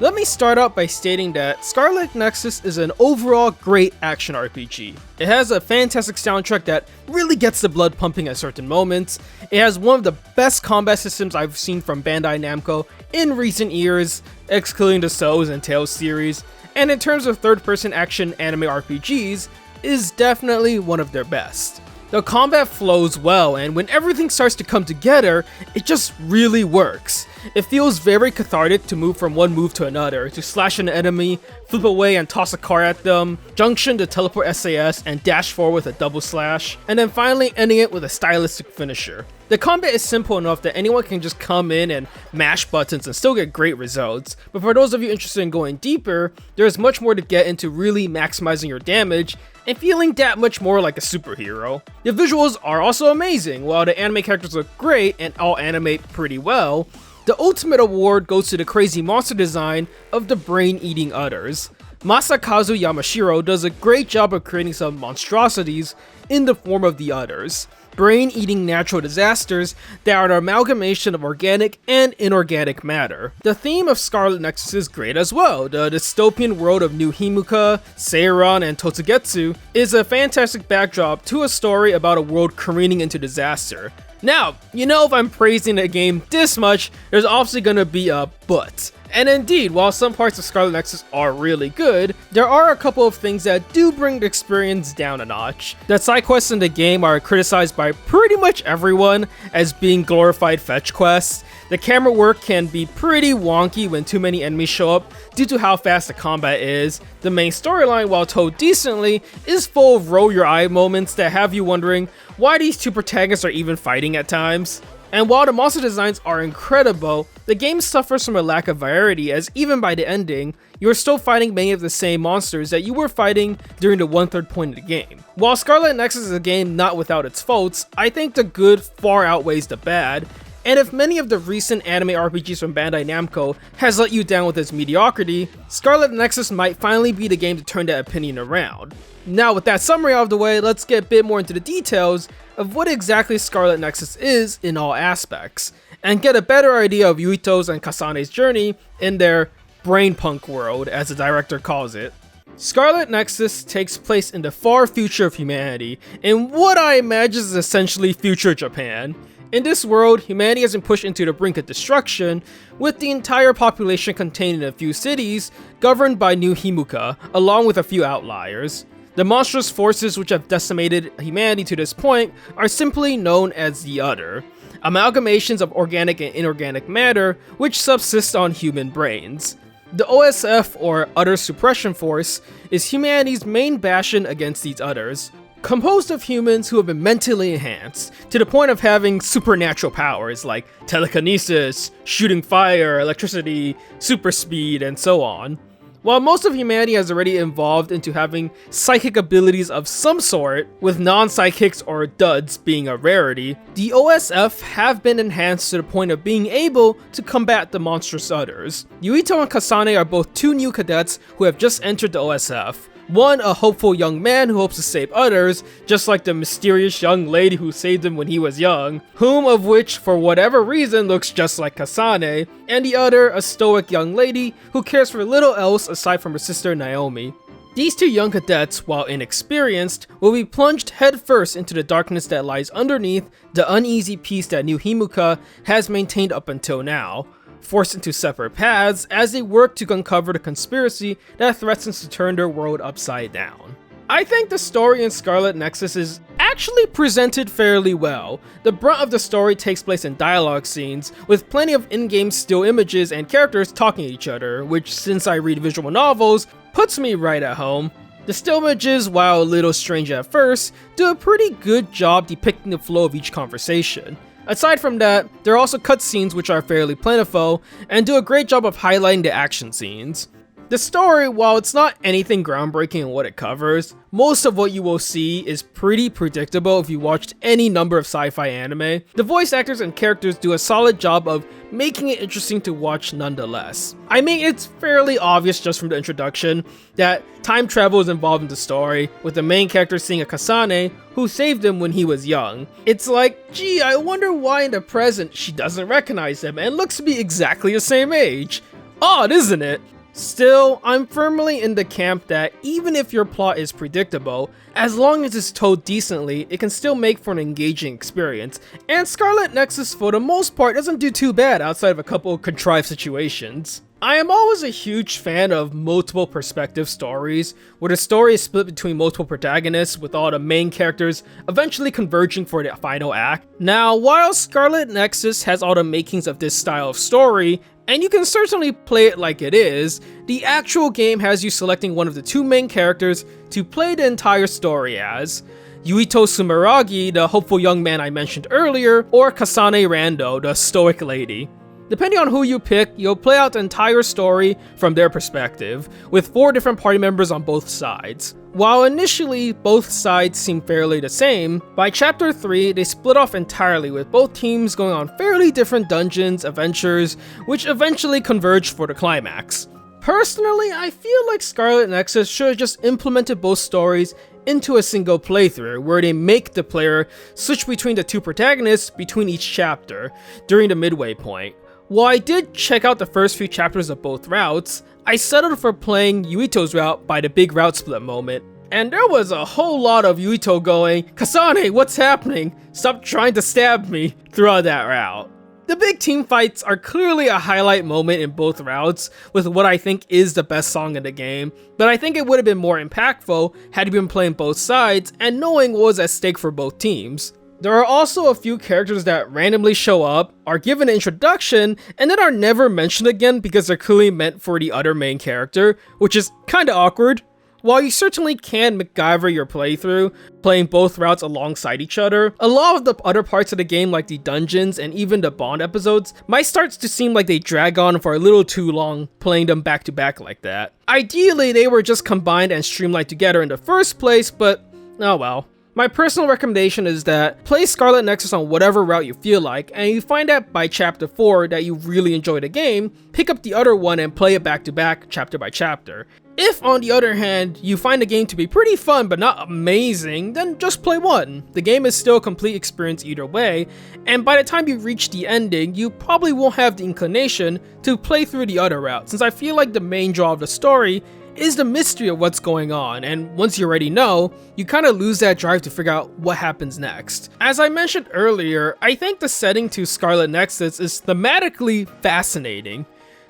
Let me start out by stating that Scarlet Nexus is an overall great action RPG. It has a fantastic soundtrack that really gets the blood pumping at certain moments. It has one of the best combat systems I've seen from Bandai Namco in recent years, excluding the Souls and Tales series, and in terms of third-person action anime RPGs, is definitely one of their best. The combat flows well, and when everything starts to come together, it just really works. It feels very cathartic to move from one move to another, to slash an enemy, flip away and toss a car at them, junction to teleport SAS and dash forward with a double slash, and then finally ending it with a stylistic finisher. The combat is simple enough that anyone can just come in and mash buttons and still get great results, but for those of you interested in going deeper, there's much more to get into really maximizing your damage and feeling that much more like a superhero. The visuals are also amazing. While the anime characters look great and all animate pretty well, the ultimate award goes to the crazy monster design of the brain-eating udders. Masakazu Yamashiro does a great job of creating some monstrosities in the form of the udders, brain-eating natural disasters that are an amalgamation of organic and inorganic matter. The theme of Scarlet Nexus is great as well. The dystopian world of New Himuka, Seiran, and Totogetsu is a fantastic backdrop to a story about a world careening into disaster. Now, if I'm praising the game this much, there's obviously gonna be a but. And indeed, while some parts of Scarlet Nexus are really good, there are a couple of things that do bring the experience down a notch. The side quests in the game are criticized by pretty much everyone as being glorified fetch quests. The camera work can be pretty wonky when too many enemies show up due to how fast the combat is. The main storyline, while told decently, is full of roll your eye moments that have you wondering why these two protagonists are even fighting at times. And while the monster designs are incredible, the game suffers from a lack of variety, as even by the ending, you are still fighting many of the same monsters that you were fighting during the 1/3 point of the game. While Scarlet Nexus is a game not without its faults, I think the good far outweighs the bad, and if many of the recent anime RPGs from Bandai Namco has let you down with its mediocrity, Scarlet Nexus might finally be the game to turn that opinion around. Now with that summary out of the way, let's get a bit more into the details of what exactly Scarlet Nexus is in all aspects, and get a better idea of Yuito's and Kasane's journey in their brain punk world, as the director calls it. Scarlet Nexus takes place in the far future of humanity, in what I imagine is essentially future Japan. In this world, humanity has been pushed into the brink of destruction, with the entire population contained in a few cities, governed by New Himuka, along with a few outliers. The monstrous forces which have decimated humanity to this point are simply known as the Udder, amalgamations of organic and inorganic matter which subsist on human brains. The OSF, or Udder Suppression Force, is humanity's main bastion against these Udders, composed of humans who have been mentally enhanced, to the point of having supernatural powers like telekinesis, shooting fire, electricity, super speed, and so on. While most of humanity has already evolved into having psychic abilities of some sort, with non-psychics or duds being a rarity, the OSF have been enhanced to the point of being able to combat the monstrous Udders. Yuito and Kasane are both two new cadets who have just entered the OSF. One, a hopeful young man who hopes to save others, just like the mysterious young lady who saved him when he was young, whom of which, for whatever reason, looks just like Kasane, and the other, a stoic young lady who cares for little else aside from her sister Naomi. These two young cadets, while inexperienced, will be plunged headfirst into the darkness that lies underneath the uneasy peace that New Himuka has maintained up until now, forced into separate paths as they work to uncover the conspiracy that threatens to turn their world upside down. I think the story in Scarlet Nexus is actually presented fairly well. The brunt of the story takes place in dialogue scenes, with plenty of in-game still images and characters talking to each other, which, since I read visual novels, puts me right at home. The still images, while a little strange at first, do a pretty good job depicting the flow of each conversation. Aside from that, there are also cutscenes which are fairly plentiful, and do a great job of highlighting the action scenes. The story, while it's not anything groundbreaking in what it covers, most of what you will see is pretty predictable if you watched any number of sci-fi anime. The voice actors and characters do a solid job of making it interesting to watch nonetheless. I mean, it's fairly obvious just from the introduction that time travel is involved in the story, with the main character seeing a Kasane who saved him when he was young. It's like, gee, I wonder why in the present she doesn't recognize him and looks to be exactly the same age. odd, isn't it? Still, I'm firmly in the camp that even if your plot is predictable, as long as it's told decently, it can still make for an engaging experience, and Scarlet Nexus for the most part doesn't do too bad outside of a couple of contrived situations. I am always a huge fan of multiple perspective stories, where the story is split between multiple protagonists with all the main characters eventually converging for the final act. Now, while Scarlet Nexus has all the makings of this style of story, and you can certainly play it like it is, the actual game has you selecting one of the two main characters to play the entire story as. Yuito Sumeragi, the hopeful young man I mentioned earlier, or Kasane Rando, the stoic lady. Depending on who you pick, you'll play out the entire story from their perspective, with 4 different party members on both sides. While initially both sides seem fairly the same, by chapter 3 they split off entirely with both teams going on fairly different dungeons, adventures, which eventually converge for the climax. Personally, I feel like Scarlet Nexus should have just implemented both stories into a single playthrough, where they make the player switch between the two protagonists between each chapter during the midway point. While I did check out the first few chapters of both routes, I settled for playing Yuito's route by the big route split moment. And there was a whole lot of Yuito going, "Kasane, what's happening? Stop trying to stab me," throughout that route. The big team fights are clearly a highlight moment in both routes, with what I think is the best song in the game, but I think it would have been more impactful had you been playing both sides and knowing what was at stake for both teams. There are also a few characters that randomly show up, are given an introduction, and then are never mentioned again because they're clearly meant for the other main character, which is kinda awkward. While you certainly can MacGyver your playthrough, playing both routes alongside each other, a lot of the other parts of the game like the dungeons and even the Bond episodes might start to seem like they drag on for a little too long playing them back to back like that. Ideally, they were just combined and streamlined together in the first place, but oh well. My personal recommendation is that play Scarlet Nexus on whatever route you feel like, and you find out by chapter 4 that you really enjoy the game, pick up the other one and play it back to back, chapter by chapter. If, on the other hand, you find the game to be pretty fun but not amazing, then just play one. The game is still a complete experience either way, and by the time you reach the ending, you probably won't have the inclination to play through the other route, since I feel like the main draw of the story is the mystery of what's going on, and once you already know, you kinda lose that drive to figure out what happens next. As I mentioned earlier, I think the setting to Scarlet Nexus is thematically fascinating.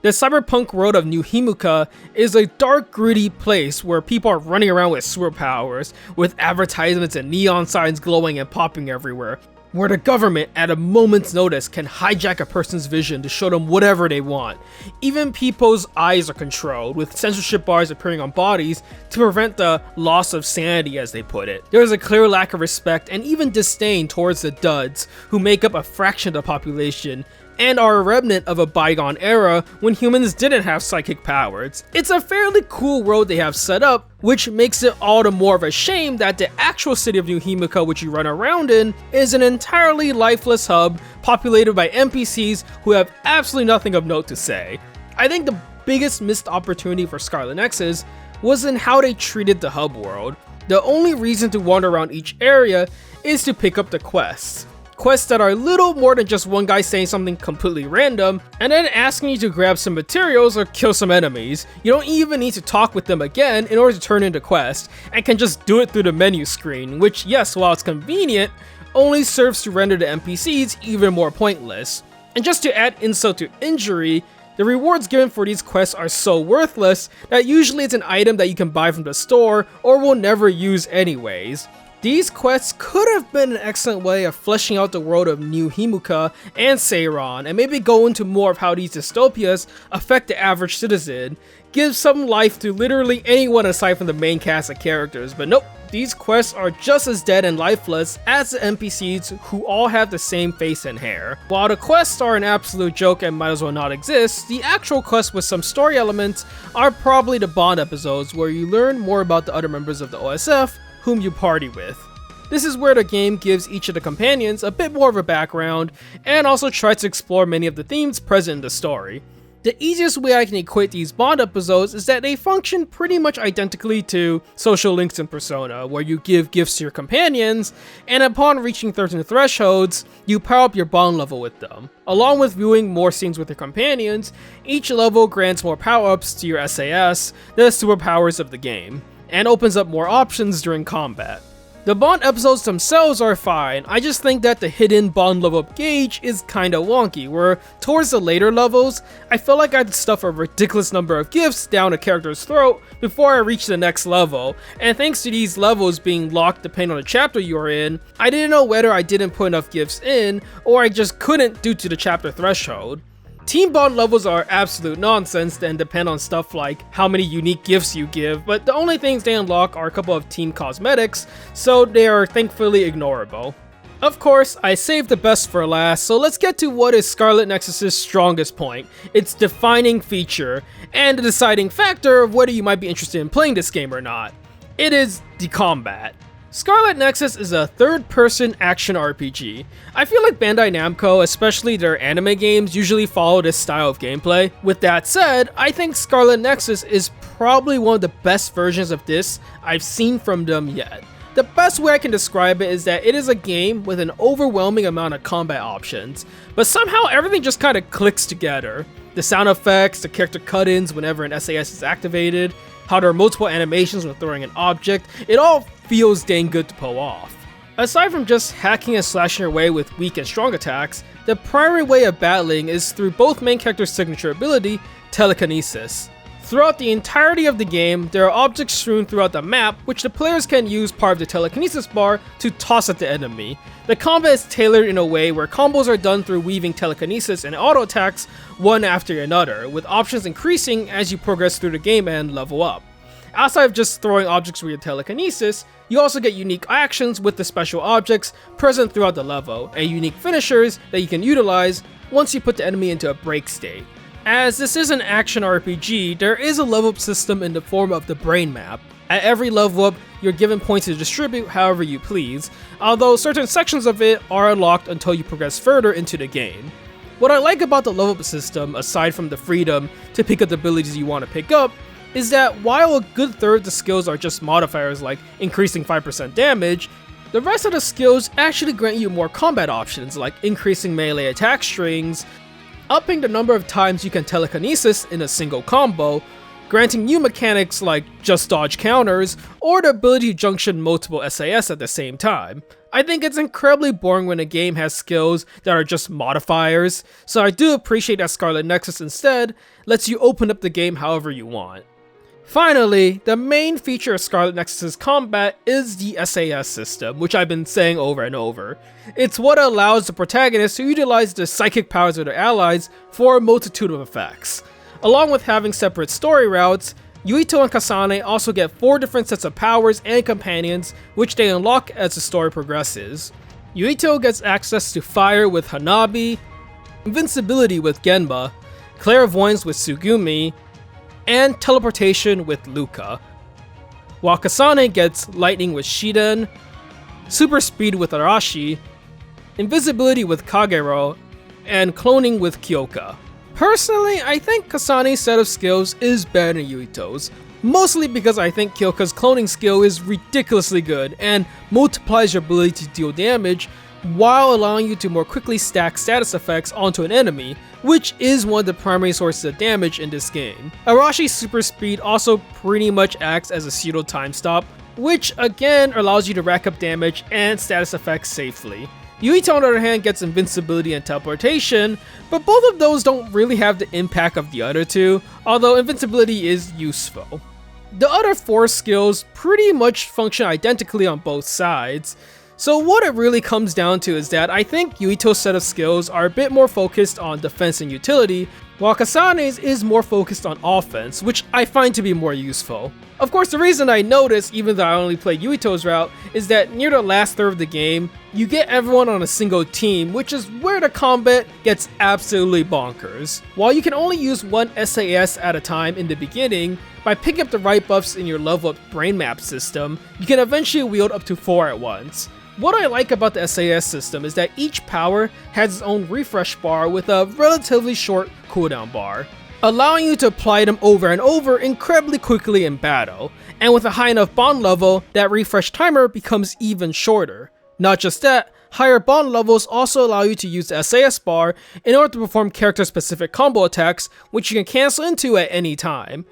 The cyberpunk world of New Himuka is a dark, gritty place where people are running around with superpowers, with advertisements and neon signs glowing and popping everywhere, where the government at a moment's notice can hijack a person's vision to show them whatever they want. Even people's eyes are controlled, with censorship bars appearing on bodies to prevent the loss of sanity, as they put it. There is a clear lack of respect and even disdain towards the duds, who make up a fraction of the population, and are a remnant of a bygone era when humans didn't have psychic powers. It's a fairly cool world they have set up, which makes it all the more of a shame that the actual city of New Himuka, which you run around in, is an entirely lifeless hub populated by NPCs who have absolutely nothing of note to say. I think the biggest missed opportunity for Scarlet Nexus was in how they treated the hub world. The only reason to wander around each area is to pick up the quests. Quests that are little more than just one guy saying something completely random, and then asking you to grab some materials or kill some enemies. You don't even need to talk with them again in order to turn in the quest, and can just do it through the menu screen, which, yes, while it's convenient, only serves to render the NPCs even more pointless. And just to add insult to injury, the rewards given for these quests are so worthless that usually it's an item that you can buy from the store or will never use anyways. These quests could have been an excellent way of fleshing out the world of New Himuka and Seiron, and maybe go into more of how these dystopias affect the average citizen, give some life to literally anyone aside from the main cast of characters, but nope, these quests are just as dead and lifeless as the NPCs who all have the same face and hair. While the quests are an absolute joke and might as well not exist, the actual quests with some story elements are probably the Bond episodes where you learn more about the other members of the OSF whom you party with. This is where the game gives each of the companions a bit more of a background, and also tries to explore many of the themes present in the story. The easiest way I can equate these bond episodes is that they function pretty much identically to social links in Persona, where you give gifts to your companions, and upon reaching certain thresholds, you power up your bond level with them. Along with viewing more scenes with your companions, each level grants more power-ups to your SAS, the superpowers of the game, and opens up more options during combat. The bond episodes themselves are fine, I just think that the hidden bond level up gauge is kinda wonky, where towards the later levels, I felt like I had to stuff a ridiculous number of gifts down a character's throat before I reached the next level, and thanks to these levels being locked depending on the chapter you're in, I didn't know whether I didn't put enough gifts in, or I just couldn't due to the chapter threshold. Team bond levels are absolute nonsense and depend on stuff like how many unique gifts you give, but the only things they unlock are a couple of team cosmetics, so they are thankfully ignorable. Of course, I saved the best for last, so let's get to what is Scarlet Nexus' strongest point, its defining feature, and the deciding factor of whether you might be interested in playing this game or not. It is the combat. Scarlet Nexus is a third-person action RPG. I feel like Bandai Namco, especially their anime games, usually follow this style of gameplay. With that said, I think Scarlet Nexus is probably one of the best versions of this I've seen from them yet. The best way I can describe it is that it is a game with an overwhelming amount of combat options, but somehow everything just kinda clicks together. The sound effects, the character cut-ins whenever an SAS is activated, how there are multiple animations when throwing an object, it all feels dang good to pull off. Aside from just hacking and slashing your way with weak and strong attacks, the primary way of battling is through both main character's signature ability, Telekinesis. Throughout the entirety of the game, there are objects strewn throughout the map which the players can use part of the Telekinesis bar to toss at the enemy. The combat is tailored in a way where combos are done through weaving Telekinesis and auto attacks one after another, with options increasing as you progress through the game and level up. Outside of just throwing objects with your Telekinesis, you also get unique actions with the special objects present throughout the level, and unique finishers that you can utilize once you put the enemy into a break state. As this is an action RPG, there is a level up system in the form of the brain map. At every level up, you're given points to distribute however you please, although certain sections of it are unlocked until you progress further into the game. What I like about the level up system, aside from the freedom to pick up the abilities you want to pick up, is that while a good third of the skills are just modifiers like increasing 5% damage, the rest of the skills actually grant you more combat options like increasing melee attack strings, upping the number of times you can telekinesis in a single combo, granting new mechanics like just dodge counters, or the ability to junction multiple SAS at the same time. I think it's incredibly boring when a game has skills that are just modifiers, so I do appreciate that Scarlet Nexus instead lets you open up the game however you want. Finally, the main feature of Scarlet Nexus' combat is the SAS system, which I've been saying over and over. It's what allows the protagonist to utilize the psychic powers of their allies for a multitude of effects. Along with having separate story routes, Yuito and Kasane also get 4 different sets of powers and companions, which they unlock as the story progresses. Yuito gets access to fire with Hanabi, invincibility with Genba, clairvoyance with Tsugumi, and teleportation with Luka, while Kasane gets lightning with Shiden, super speed with Arashi, invisibility with Kagero, and cloning with Kyoka. Personally, I think Kasane's set of skills is better than Yuito's, mostly because I think Kyoka's cloning skill is ridiculously good and multiplies your ability to deal damage while allowing you to more quickly stack status effects onto an enemy, which is one of the primary sources of damage in this game. Arashi's super speed also pretty much acts as a pseudo time stop, which again allows you to rack up damage and status effects safely. Yuito on the other hand gets invincibility and teleportation, but both of those don't really have the impact of the other two, although invincibility is useful. The other 4 skills pretty much function identically on both sides. So what it really comes down to is that I think Yuito's set of skills are a bit more focused on defense and utility, while Kasane's is more focused on offense, which I find to be more useful. Of course, the reason I notice, even though I only play Yuito's route, is that near the last third of the game, you get everyone on a single team, which is where the combat gets absolutely bonkers. While you can only use 1 SAS at a time in the beginning, by picking up the right buffs in your level up brain map system, you can eventually wield up to 4 at once. What I like about the SAS system is that each power has its own refresh bar with a relatively short cooldown bar. allowing you to apply them over and over incredibly quickly in battle, and with a high enough bond level, that refresh timer becomes even shorter. Not just that, higher bond levels also allow you to use the SAS bar in order to perform character-specific combo attacks, which you can cancel into at any time.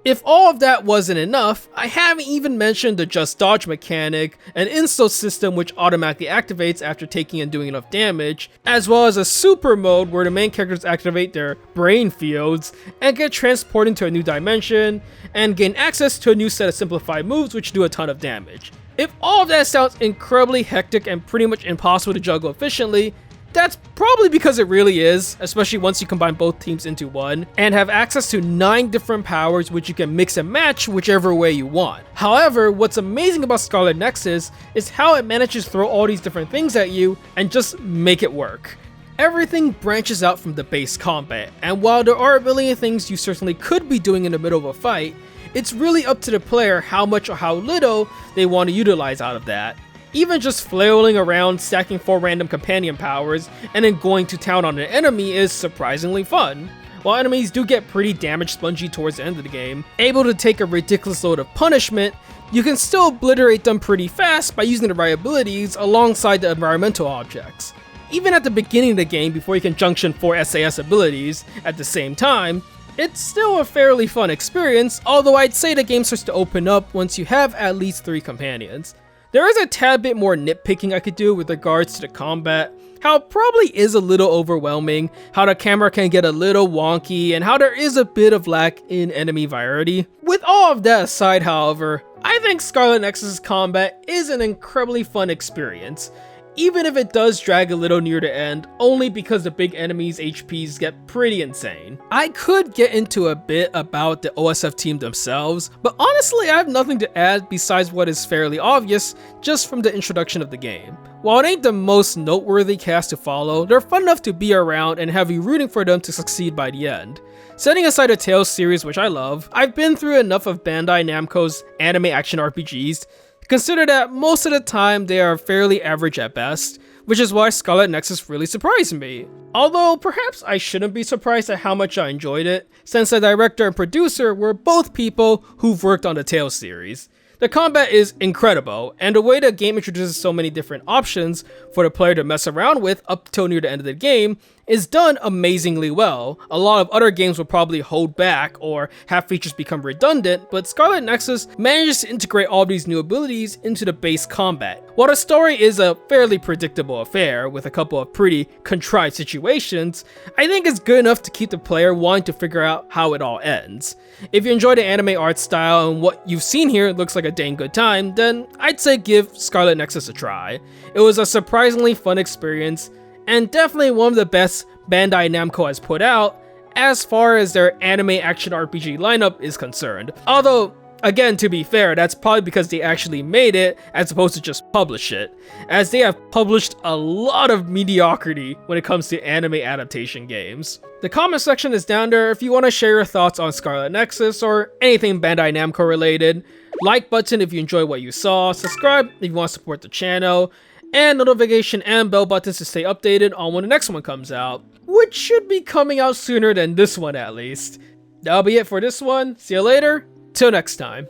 If all of that wasn't enough, I haven't even mentioned the just dodge mechanic, an insta system which automatically activates after taking and doing enough damage, as well as a super mode where the main characters activate their brain fields and get transported into a new dimension, and gain access to a new set of simplified moves which do a ton of damage. If all of that sounds incredibly hectic and pretty much impossible to juggle efficiently, that's probably because it really is, especially once you combine both teams into one, and have access to 9 different powers which you can mix and match whichever way you want. However, what's amazing about Scarlet Nexus is how it manages to throw all these different things at you and just make it work. Everything branches out from the base combat, and while there are a million things you certainly could be doing in the middle of a fight, it's really up to the player how much or how little they want to utilize out of that. Even just flailing around, stacking 4 random companion powers, and then going to town on an enemy is surprisingly fun. While enemies do get pretty damage spongy towards the end of the game, able to take a ridiculous load of punishment, you can still obliterate them pretty fast by using the right abilities alongside the environmental objects. Even at the beginning of the game, before you can junction 4 SAS abilities at the same time, it's still a fairly fun experience, although I'd say the game starts to open up once you have at least 3 companions. There is a tad bit more nitpicking I could do with regards to the combat, how it probably is a little overwhelming, how the camera can get a little wonky, and how there is a bit of lack in enemy variety. With all of that aside, however, I think Scarlet Nexus' combat is an incredibly fun experience, even if it does drag a little near the end, only because the big enemies' HPs get pretty insane. I could get into a bit about the OSF team themselves, but honestly I have nothing to add besides what is fairly obvious just from the introduction of the game. While it ain't the most noteworthy cast to follow, they're fun enough to be around and have you rooting for them to succeed by the end. Setting aside the Tales series, which I love, I've been through enough of Bandai Namco's anime action RPGs consider that most of the time they are fairly average at best, which is why Scarlet Nexus really surprised me. Although perhaps I shouldn't be surprised at how much I enjoyed it, since the director and producer were both people who've worked on the Tales series. The combat is incredible, and the way the game introduces so many different options for the player to mess around with up till near the end of the game is done amazingly well. A lot of other games will probably hold back or have features become redundant, but Scarlet Nexus manages to integrate all these new abilities into the base combat. While the story is a fairly predictable affair with a couple of pretty contrived situations, I think it's good enough to keep the player wanting to figure out how it all ends. If you enjoy the anime art style and what you've seen here looks like a dang good time, then I'd say give Scarlet Nexus a try. It was a surprisingly fun experience, and definitely one of the best Bandai Namco has put out as far as their anime action RPG lineup is concerned. Although, again, to be fair, that's probably because they actually made it as opposed to just publish it, as they have published a lot of mediocrity when it comes to anime adaptation games. The comment section is down there if you want to share your thoughts on Scarlet Nexus or anything Bandai Namco related. Like button if you enjoy what you saw, subscribe if you want to support the channel, and notification and bell buttons to stay updated on when the next one comes out, which should be coming out sooner than this one at least. That'll be it for this one. See you later. Till next time.